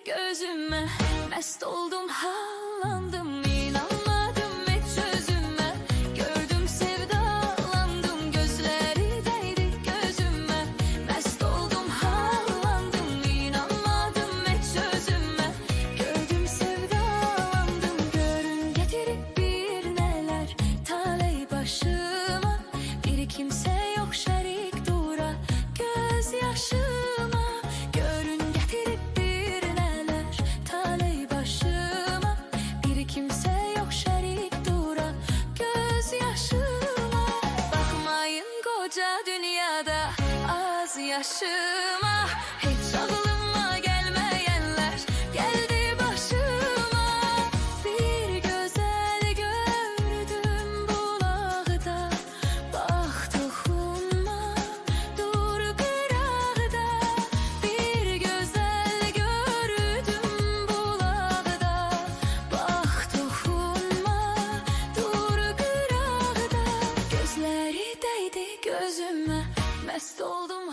gözüme. Mest oldum, hallandım, inanmadım hiç sözüme. Gördüm, sevdalandım, gözleri değdi gözüme. Mest oldum, hallandım, inanmadım hiç sözüme. Gördüm, sevdalandım, görün getirip bir neler taley başıma. Bir kimse yok şerik dura gözyaşıma. Görün getirip bir neler taley başıma. Bir kimse yok şerik dura gözyaşıma. Bakmayın koca dünyada az yaşıma. Hiç aklıma gelmeyenler geldi başıma. Bir güzel gördüm bulakta, bak dokunma, dur kırağda. Bir güzel gördüm bulakta, bak dokunma, dur kırağda. Gözleri değdi gözüme, mest oldum,